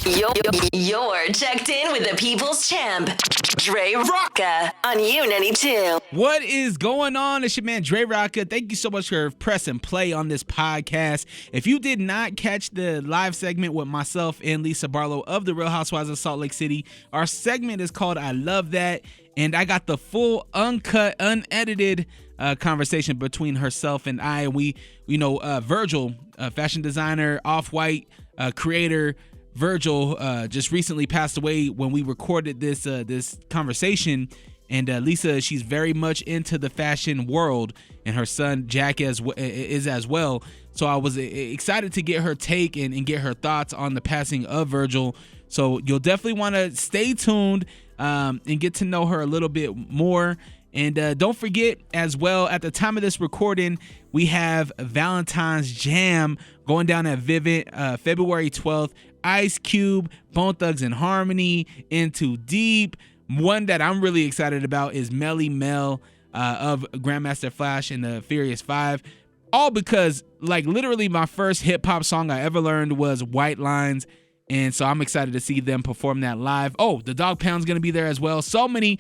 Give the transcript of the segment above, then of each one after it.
You're checked in with the people's champ, Dre Rocca, on U92. What is going on? It's your man, Dre Rocca. Thank you so much for pressing play on this podcast. If you did not catch the live segment with myself and Lisa Barlow of the Real Housewives of Salt Lake City, our segment is called I Love That, and I got the full, uncut, unedited conversation between herself and I. We, Virgil, fashion designer, Off-White creator, Virgil just recently passed away when we recorded this conversation, and Lisa, she's very much into the fashion world, and her son Jack is as well. So I was excited to get her take and get her thoughts on the passing of Virgil. So you'll definitely want to stay tuned and get to know her a little bit more. And don't forget as well, at the time of this recording, we have Valentine's Jam going down at Vivid February 12th. Ice Cube, Bone Thugs and Harmony, Into Deep. One that I'm really excited about is Melly Mel of Grandmaster Flash and the Furious Five. All because, literally my first hip-hop song I ever learned was White Lines. And so I'm excited to see them perform that live. Oh, the Dog Pound's going to be there as well. So many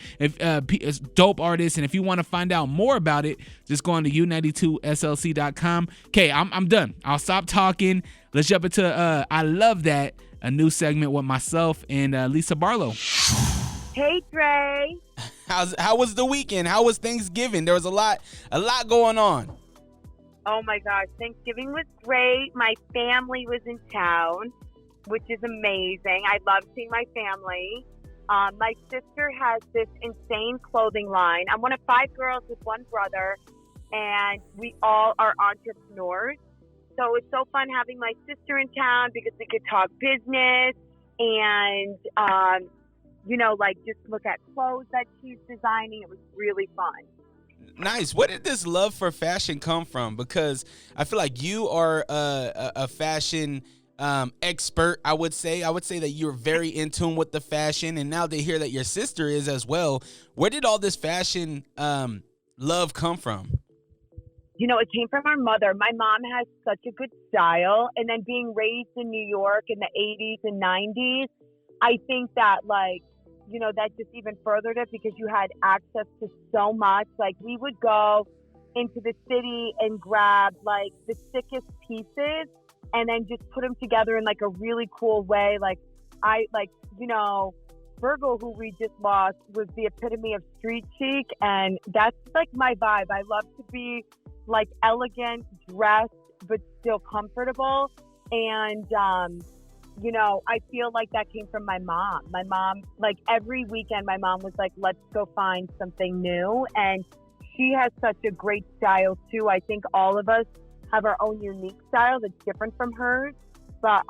dope artists. And if you want to find out more about it, just go on to u92slc.com. Okay, I'm done. I'll stop talking. Let's jump into I Love That, a new segment with myself and Lisa Barlow. Hey, Dre. How was the weekend? How was Thanksgiving? There was a lot going on. Oh, my gosh. Thanksgiving was great. My family was in town, which is amazing. I love seeing my family. My sister has this insane clothing line. I'm one of 5 girls with 1 brother, and we all are entrepreneurs. So it's so fun having my sister in town because we could talk business and, just look at clothes that she's designing. It was really fun. Nice. Where did this love for fashion come from? Because I feel like you are a fashion expert, I would say that you're very in tune with the fashion, and now they hear that your sister is as well. Where did all this fashion love come from? It came from our mother. My mom has such a good style, and then being raised in New York in the 80s and 90s, I think that that just even furthered it because you had access to so much. We would go into the city and grab the sickest pieces and then just put them together in a really cool way. Virgil, who we just lost, was the epitome of street chic, and that's my vibe. I love to be elegant, dressed, but still comfortable. And, I feel like that came from my mom. My mom, every weekend, my mom was let's go find something new. And she has such a great style too. I think all of us have our own unique style that's different from hers, but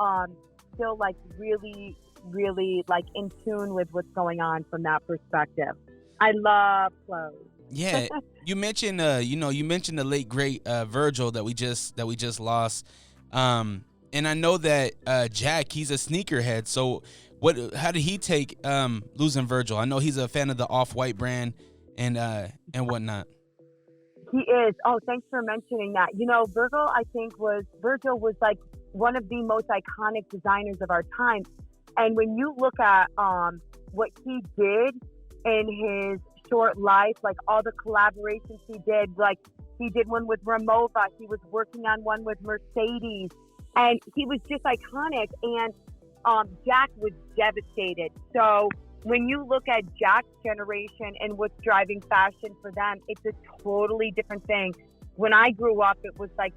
still really, really in tune with what's going on from that perspective. I love clothes. Yeah, you mentioned the late great Virgil that we just lost, and I know that Jack, he's a sneakerhead. So how did he take losing Virgil? I know he's a fan of the Off-White brand and whatnot. He is. Oh, thanks for mentioning that. Virgil was one of the most iconic designers of our time. And when you look at what he did in his short life, all the collaborations he did one with Ramova, he was working on one with Mercedes, and he was just iconic. And Jack was devastated. So when you look at Jack's generation and what's driving fashion for them, it's a totally different thing. When I grew up, it was I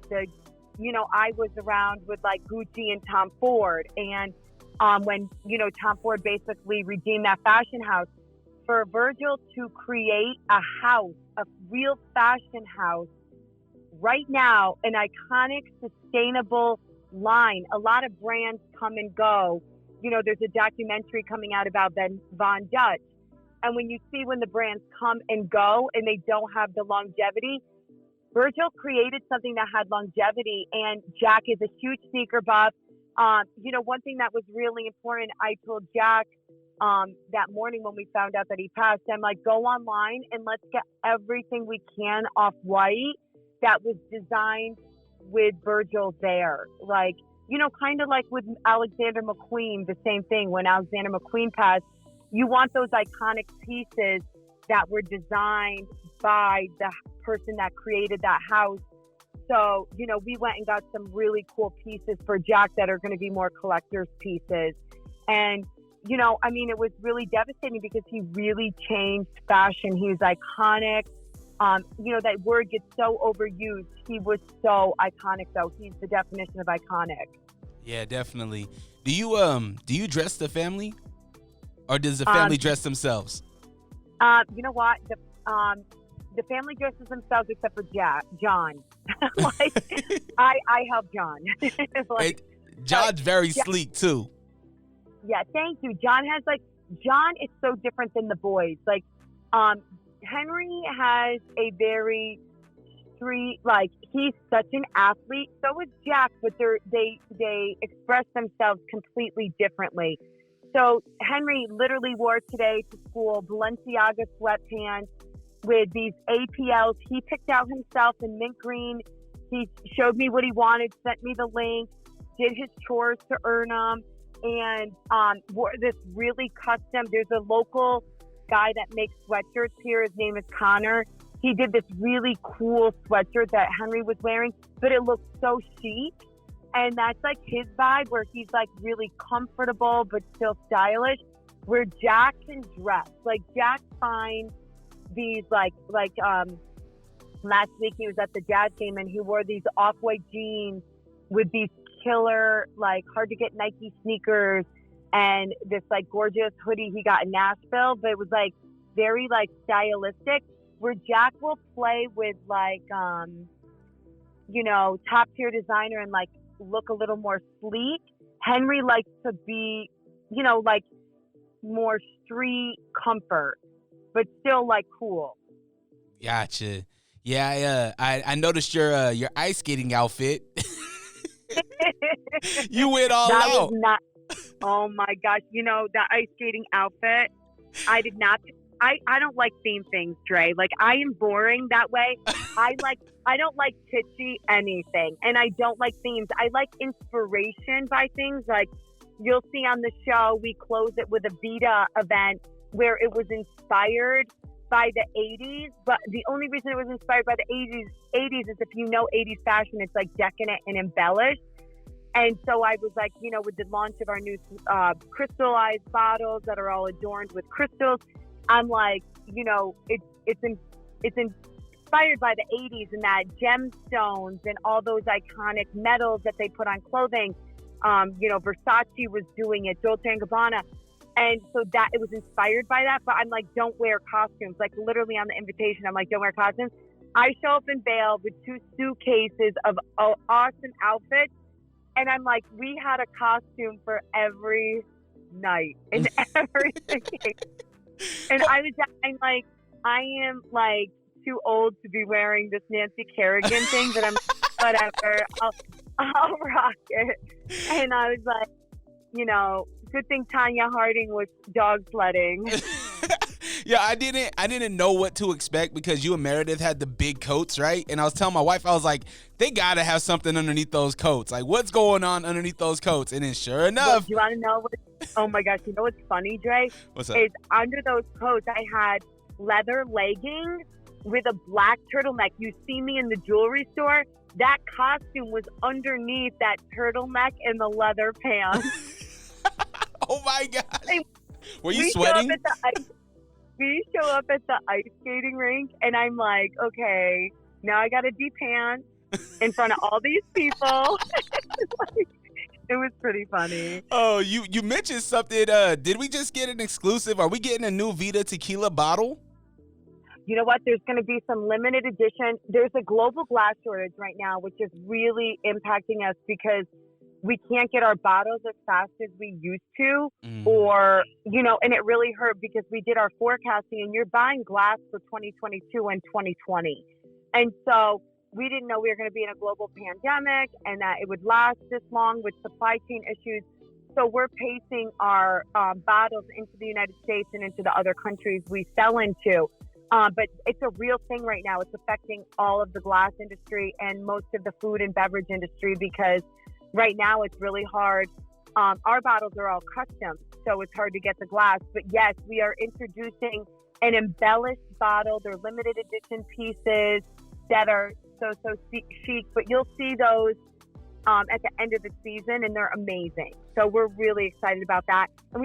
was around with Gucci and Tom Ford. And when, Tom Ford basically redeemed that fashion house, for Virgil to create a house, a real fashion house right now, an iconic, sustainable line. A lot of brands come and go. There's a documentary coming out about Von Dutch. And when you see when the brands come and go and they don't have the longevity, Virgil created something that had longevity. And Jack is a huge sneaker buff. One thing that was really important, I told Jack that morning when we found out that he passed, I'm go online and let's get everything we can off White that was designed with Virgil there. kind of like with Alexander McQueen, the same thing. When Alexander McQueen passed, you want those iconic pieces that were designed by the person that created that house. So, we went and got some really cool pieces for Jack that are going to be more collector's pieces. And, it was really devastating because he really changed fashion. He was iconic. That word gets so overused. He was so iconic, though. He's the definition of iconic. Yeah, definitely. Do you dress the family, or does the family dress themselves? You know what? The family dresses themselves except for John. I help John. John's very sleek too. Yeah, thank you. John is so different than the boys. Henry has a very street, he's such an athlete. So is Jack, but they express themselves completely differently. So Henry literally wore today to school Balenciaga sweatpants with these APLs he picked out himself in mint green. He showed me what he wanted, sent me the link, did his chores to earn them, and wore this really custom. There's a local guy that makes sweatshirts here. His name is Connor. He did this really cool sweatshirt that Henry was wearing, but it looked so chic. And that's his vibe, where he's really comfortable but still stylish, where Jack can dress. Jack finds these last week he was at the Jazz game and he wore these off-white jeans with these killer hard to get Nike sneakers and this gorgeous hoodie he got in Nashville, but it was very stylistic, where Jack will play with top tier designer and look a little more sleek. Henry likes to be more street comfort but still cool. Gotcha. Yeah, I noticed your ice skating outfit. You went all that out. Was not, oh my gosh. The ice skating outfit, I did not. I don't like theme things, Dre. I am boring that way. I don't like kitschy anything, and I don't like themes. I like inspiration by things. You'll see on the show, we close it with a Vida event where it was inspired by the 80s, but the only reason it was inspired by the 80s is if 80s fashion, it's decadent and embellished. And so I was with the launch of our new crystallized bottles that are all adorned with crystals, I'm it's inspired by the 80s and that gemstones and all those iconic metals that they put on clothing. Versace was doing it, Dolce & Gabbana. And so that it was inspired by that, but I'm don't wear costumes. Literally on the invitation, I'm don't wear costumes. I show up in Vail with 2 suitcases of awesome outfits. And I'm we had a costume for every night in every case. And I am too old to be wearing this Nancy Kerrigan thing, but I'm whatever. I'll rock it. And I was good thing Tanya Harding was dog sledding. Yeah, I didn't know what to expect because you and Meredith had the big coats, right? And I was telling my wife, I was they gotta have something underneath those coats. What's going on underneath those coats? And then sure enough. Well, do you want to know oh my gosh, you know what's funny, Dre? What's up? Is under those coats, I had leather leggings with a black turtleneck. You see me in the jewelry store, that costume was underneath that turtleneck and the leather pants. Oh my gosh. Were you we sweating? We show up at the ice skating rink, and I'm okay, now I got to de-pants in front of all these people. It was pretty funny. Oh, you mentioned something. Did we just get an exclusive? Are we getting a new Vida tequila bottle? You know what? There's going to be some limited edition. There's a global glass shortage right now, which is really impacting us because we can't get our bottles as fast as we used to, or, and it really hurt because we did our forecasting and you're buying glass for 2022 and 2020. And so we didn't know we were going to be in a global pandemic and that it would last this long with supply chain issues. So we're pacing our bottles into the United States and into the other countries we sell into. But it's a real thing right now. It's affecting all of the glass industry and most of the food and beverage industry because right now it's really hard. Our bottles are all custom, so it's hard to get the glass. But yes, we are introducing an embellished bottle. They're limited edition pieces that are so chic, but you'll see those at the end of the season, and they're amazing. So we're really excited about that. And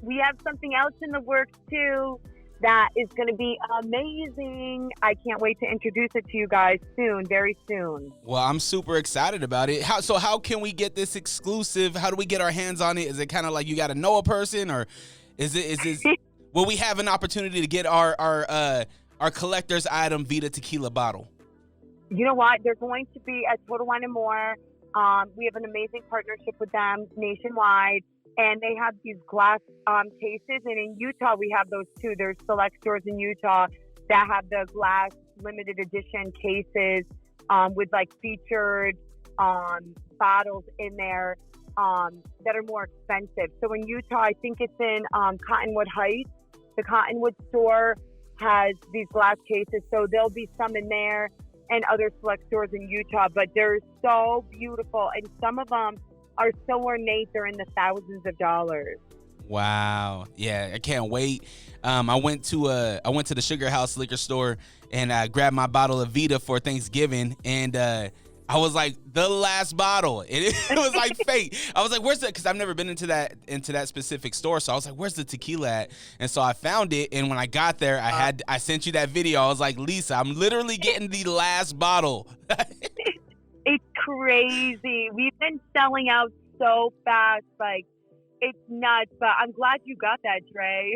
we have something else in the works too that is going to be amazing. I can't wait to introduce it to you guys soon, very soon. Well, I'm super excited about it. How can we get this exclusive? How do we get our hands on it? Is it kind of like you got to know a person, or is this will we have an opportunity to get our collector's item Vida tequila bottle? You know what? They're going to be at Total Wine & More. We have an amazing partnership with them nationwide, and they have these glass cases. And in Utah, we have those too. There's select stores in Utah that have the glass limited edition cases with like featured bottles in there that are more expensive. So in Utah, I think it's in Cottonwood Heights. The Cottonwood store has these glass cases, so there'll be some in there and other select stores in Utah, but they're so beautiful, and some of them are so ornate they're in the thousands of dollars. Wow. Yeah, I can't wait. I went to the Sugar House liquor store and I grabbed my bottle of Vida for Thanksgiving, and I was like, the last bottle. It was like fate. I was like, where's the, because I've never been into that specific store. So I was like, where's the tequila at? And so I found it. And when I got there, I sent you that video. I was like, Lisa, I'm literally getting the last bottle. It's crazy. We've been selling out so fast. Like, it's nuts. But I'm glad you got that, Dre.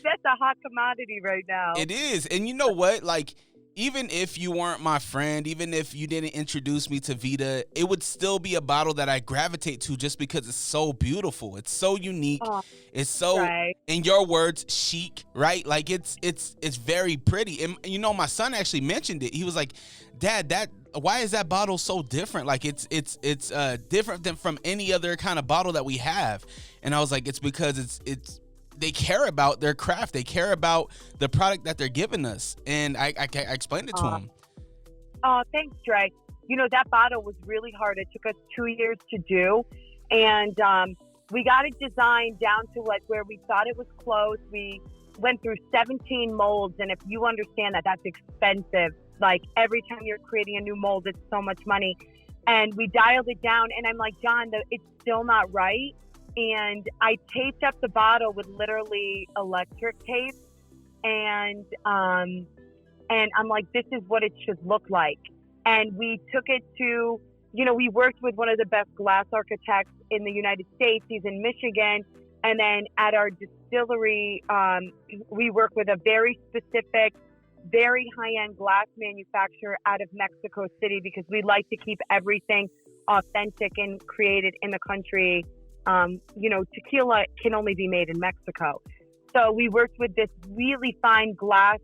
That's a hot commodity right now. It is. And you know what? Like, even if you weren't my friend, even if you didn't introduce me to Vida, it would still be a bottle that I gravitate to just because it's so beautiful. It's so unique. Oh, it's so, right. In your words, chic, right? Like it's very pretty. And you know, my son actually mentioned it. He was like, Dad, why is that bottle so different? Like it's different than from any other kind of bottle that we have. And I was like, it's because they care about their craft. They care about the product that they're giving us. And I explained it to him. Oh, thanks, Dre. You know, that bottle was really hard. It took us 2 years to do. And we got it designed down to like where we thought it was close. We went through 17 molds. And if you understand that, that's expensive. Like every time you're creating a new mold, it's so much money. And we dialed it down. And I'm like, John, it's still not right. And I taped up the bottle with literally electric tape, and I'm like, this is what it should look like. And we took it to, you know, we worked with one of the best glass architects in the United States. He's in Michigan. And then at our distillery, we work with a very specific, very high-end glass manufacturer out of Mexico City, because we like to keep everything authentic and created in the country. You know, tequila can only be made in Mexico. So we worked with this really fine glass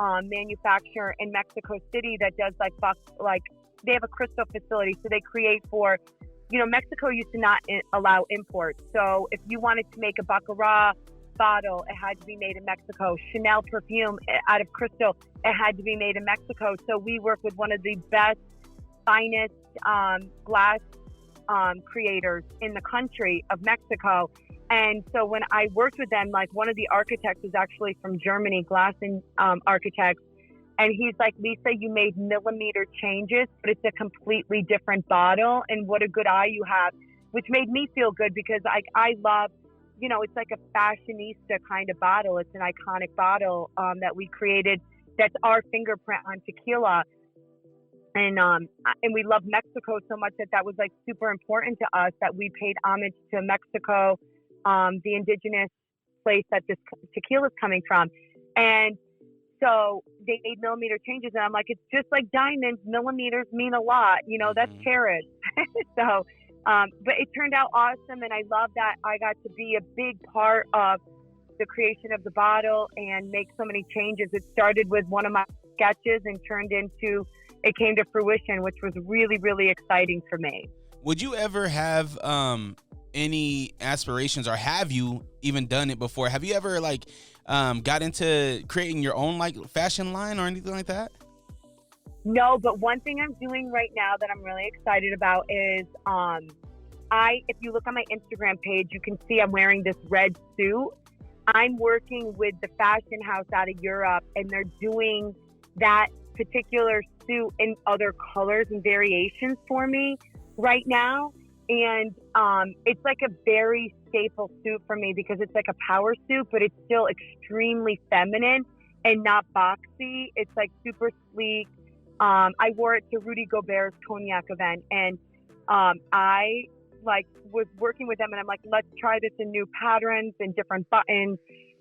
manufacturer in Mexico City that does like they have a crystal facility. So they create for, you know, Mexico used to not allow imports. So if you wanted to make a Baccarat bottle, it had to be made in Mexico. Chanel perfume out of crystal, it had to be made in Mexico. So we work with one of the best, finest glass creators in the country of Mexico. And so when I worked with them, like one of the architects is actually from Germany, glass and architects. And he's like, Lisa, you made millimeter changes, but it's a completely different bottle. And what a good eye you have, which made me feel good, because I love, you know, it's like a fashionista kind of bottle. It's an iconic bottle that we created. That's our fingerprint on tequila. And we love Mexico so much that was like super important to us, that we paid homage to Mexico, the indigenous place that this tequila is coming from. And so they made millimeter changes, and I'm like, it's just like diamonds. Millimeters mean a lot, you know, that's carats. So, but it turned out awesome, and I love that I got to be a big part of the creation of the bottle and make so many changes. It started with one of my sketches and it came to fruition, which was really, really exciting for me. Would you ever have any aspirations, or have you even done it before? Have you ever like got into creating your own like fashion line or anything like that? No, but one thing I'm doing right now that I'm really excited about is if you look on my Instagram page, you can see I'm wearing this red suit. I'm working with the fashion house out of Europe, and they're doing that particular suit in other colors and variations for me right now. And it's like a very staple suit for me because it's like a power suit, but it's still extremely feminine and not boxy. It's like super sleek. I wore it to Rudy Gobert's cognac event, and I like was working with them, and I'm like, let's try this in new patterns and different buttons.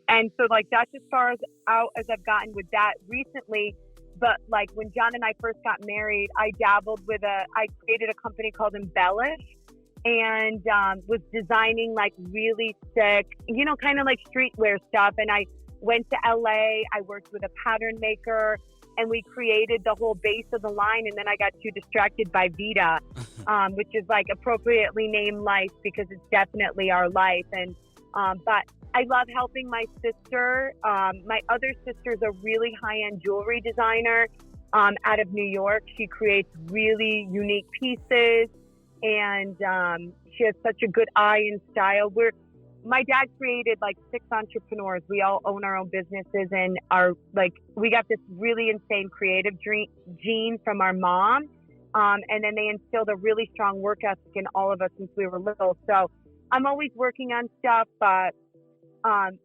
And so like that's as far as out as I've gotten with that recently. But like when John and I first got married, I created a company called Embellish, and was designing like really sick, kind of like streetwear stuff. And I went to LA, I worked with a pattern maker, and we created the whole base of the line. And then I got too distracted by Vida, which is like appropriately named life because it's definitely our life. And but I love helping my sister. My other sister's a really high-end jewelry designer out of New York. She creates really unique pieces, and she has such a good eye and style. My dad created like 6 entrepreneurs. We all own our own businesses, and we got this really insane creative gene from our mom. And then they instilled a really strong work ethic in all of us since we were little. So I'm always working on stuff, but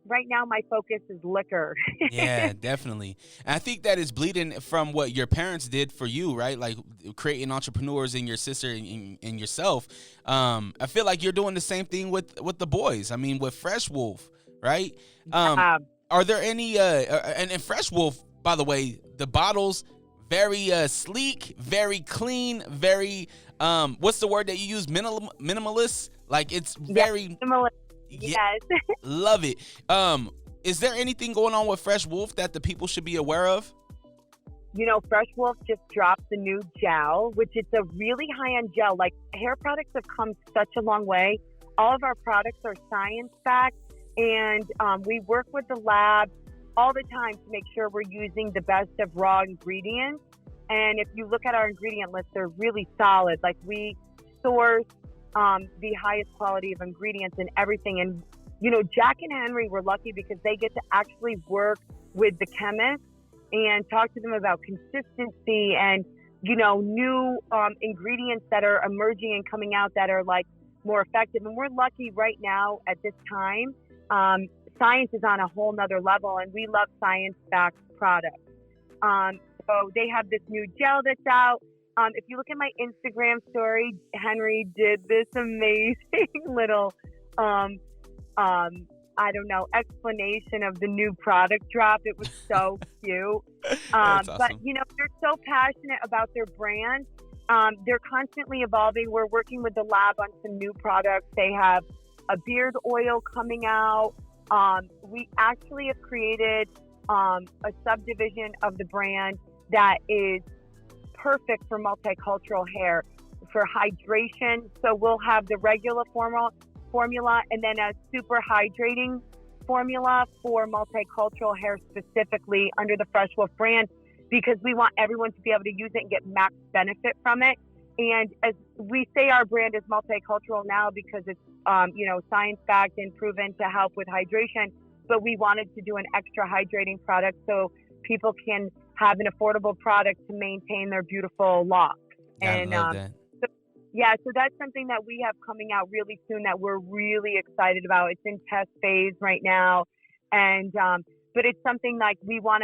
right now my focus is liquor. Yeah, definitely. And I think that is bleeding from what your parents did for you, right? Like creating entrepreneurs in your sister and yourself. I feel like you're doing the same thing with the boys. I mean, with Fresh Wolf, right? Are there any, and Fresh Wolf, by the way, the bottles, very sleek, very clean, very, what's the word that you use? Minimalist? Like it's very... Minimalist. Yeah, yes. Love it. Is there anything going on with Fresh Wolf that the people should be aware of? Fresh Wolf just dropped the new gel, which is a really high-end gel. Like, hair products have come such a long way. All of our products are science-backed, and we work with the lab all the time to make sure we're using the best of raw ingredients. And if you look at our ingredient list, they're really solid. Like, we source the highest quality of ingredients and everything. And, Jack and Henry were lucky because they get to actually work with the chemists and talk to them about consistency and, new ingredients that are emerging and coming out that are like more effective. And we're lucky right now at this time. Science is on a whole nother level, and we love science-backed products. So they have this new gel that's out. If you look at my Instagram story, Henry did this amazing little, explanation of the new product drop. It was so cute. Awesome. But, they're so passionate about their brand. They're constantly evolving. We're working with the lab on some new products. They have a beard oil coming out. We actually have created a subdivision of the brand that is perfect for multicultural hair, for hydration. So we'll have the regular formula and then a super hydrating formula for multicultural hair specifically under the Fresh Wolf brand, because we want everyone to be able to use it and get max benefit from it. And as we say, our brand is multicultural now because it's, science-backed and proven to help with hydration. But we wanted to do an extra hydrating product so people can have an affordable product to maintain their beautiful locks. And love that. So that's something that we have coming out really soon that we're really excited about. It's in test phase right now, and but it's something like we want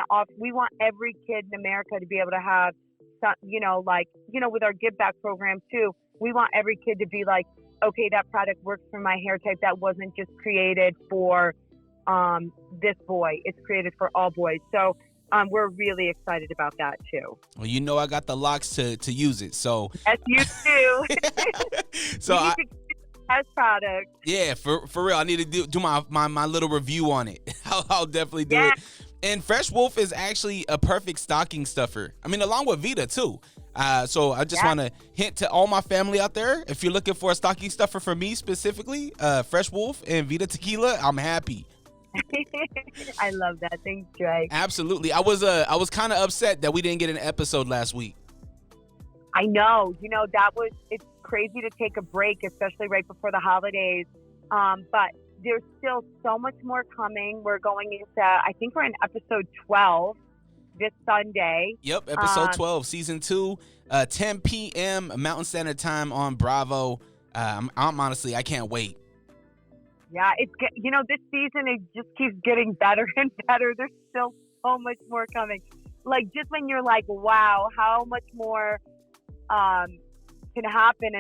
every kid in America to be able to have, with our give back program too. We want every kid to be like, okay, that product works for my hair type. That wasn't just created for this boy. It's created for all boys. So. We're really excited about that too. Well, I got the locks to use it, so. Yes, you do. So you need to test product. Yeah, for real. I need to do my little review on it. I'll definitely do it. And Fresh Wolf is actually a perfect stocking stuffer. I mean, along with Vida too. So I just want to hint to all my family out there. If you're looking for a stocking stuffer for me specifically, Fresh Wolf and Vida tequila, I'm happy. I love that. Thanks, Dre. Absolutely. I was kind of upset that we didn't get an episode last week. I know. It's crazy to take a break, especially right before the holidays. But there's still so much more coming. We're going into, I think we're in episode 12 this Sunday. Yep, episode 12, season 2, 10 p.m. Mountain Standard Time on Bravo. I'm honestly, I can't wait. Yeah, this season, it just keeps getting better and better. There's still so much more coming. Like, just when you're like, wow, how much more can happen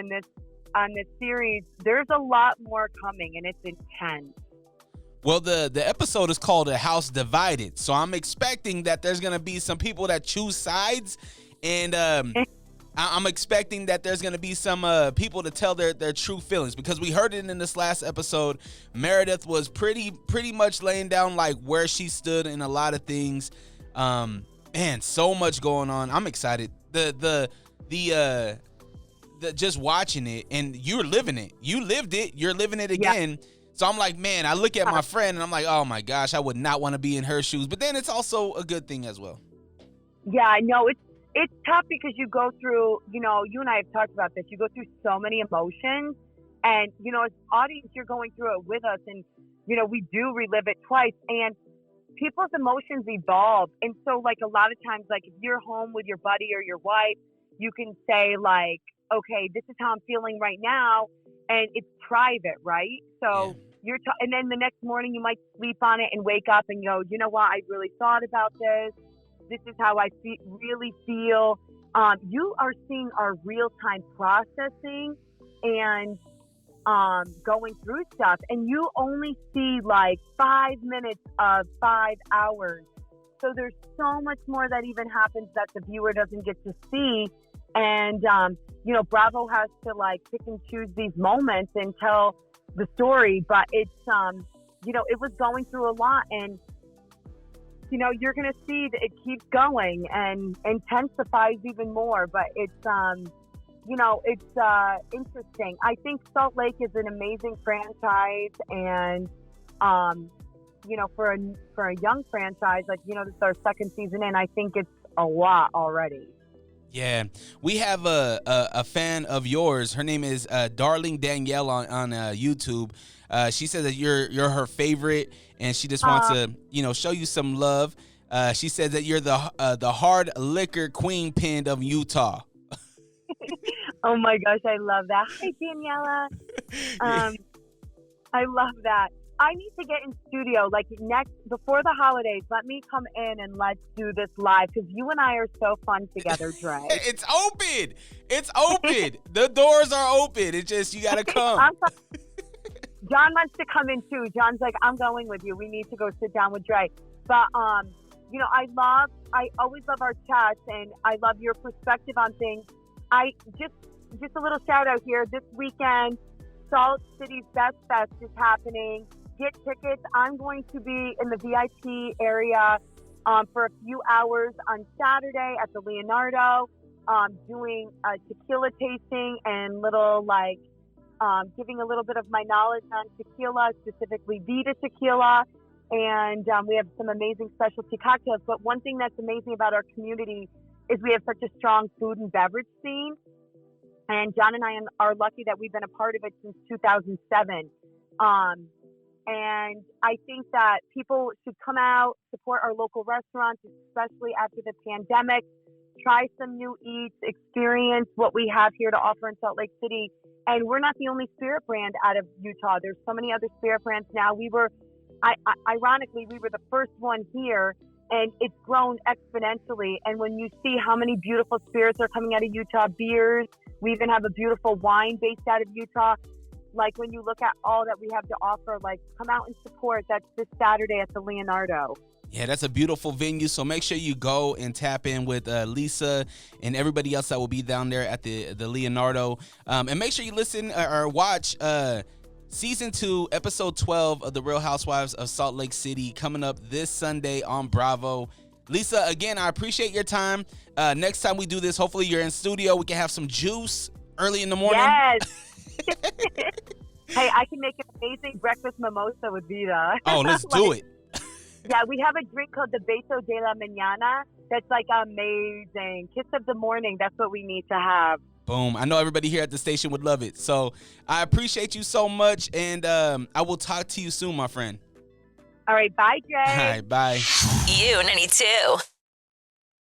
on this series, there's a lot more coming, and it's intense. Well, the episode is called A House Divided, so I'm expecting that there's going to be some people that choose sides, and I'm expecting that there's going to be some people to tell their true feelings, because we heard it in this last episode. Meredith was pretty much laying down like where she stood in a lot of things. Man, so much going on. I'm excited. The just watching it, and you're living it. You lived it. You're living it again. Yeah. So I'm like, man, I look at my friend and I'm like, oh my gosh, I would not want to be in her shoes. But then it's also a good thing as well. Yeah, I know it's tough because you go through, you and I have talked about this. You go through so many emotions, and as audience, you're going through it with us, and we do relive it twice, and people's emotions evolve. And so, like, a lot of times, like, if you're home with your buddy or your wife, you can say, like, okay, this is how I'm feeling right now, and it's private, right? So and then the next morning you might sleep on it and wake up and go, you know what, I really thought about this. This is how I really feel. You are seeing our real-time processing and going through stuff, and you only see like 5 minutes of 5 hours. So there's so much more that even happens that the viewer doesn't get to see. And, Bravo has to like pick and choose these moments and tell the story. But it's, it was going through a lot, and, you're going to see that it keeps going and intensifies even more. But it's, it's interesting. I think Salt Lake is an amazing franchise, and, for a young franchise, like, this is our second season, and I think it's a lot already. Yeah, we have a fan of yours. Her name is Darling Danielle on YouTube. She says that you're her favorite, and she just wants to show you some love. She says that you're the hard liquor queen pin of Utah. Oh my gosh, I love that. Hi, Daniela. I love that. I need to get in studio, like before the holidays. Let me come in and let's do this live, because you and I are so fun together, Dre. It's open. It's open. The doors are open. It's just, you got to come. John wants to come in too. John's like, I'm going with you. We need to go sit down with Dre. But, I always love our chats, and I love your perspective on things. I just a little shout out here. This weekend, Salt City's Best Fest is happening. Get tickets. I'm going to be in the VIP area for a few hours on Saturday at the Leonardo, doing a tequila tasting and giving a little bit of my knowledge on tequila, specifically Vida tequila. And we have some amazing specialty cocktails. But one thing that's amazing about our community is we have such a strong food and beverage scene. And John and I are lucky that we've been a part of it since 2007. And I think that people should come out, support our local restaurants, especially after the pandemic, try some new eats, experience what we have here to offer in Salt Lake City. And we're not the only spirit brand out of Utah. There's so many other spirit brands now. Ironically, we were the first one here, and it's grown exponentially. And when you see how many beautiful spirits are coming out of Utah, beers, we even have a beautiful wine based out of Utah. Like, when you look at all that we have to offer, like, come out and support. That's this Saturday at the Leonardo. Yeah, that's a beautiful venue. So make sure you go and tap in with Lisa and everybody else that will be down there at the Leonardo. And make sure you listen or watch Season 2, Episode 12 of The Real Housewives of Salt Lake City, coming up this Sunday on Bravo. Lisa, again, I appreciate your time. Next time we do this, hopefully you're in studio. We can have some juice early in the morning. Yes. Hey, I can make an amazing breakfast mimosa with Vida. Oh, let's do it. Yeah, we have a drink called the Beso de la Mañana that's like amazing. Kiss of the morning, that's what we need to have. Boom. I know everybody here at the station would love it. So I appreciate you so much, and I will talk to you soon, my friend. All right, bye, Jay. All right, bye. You 92.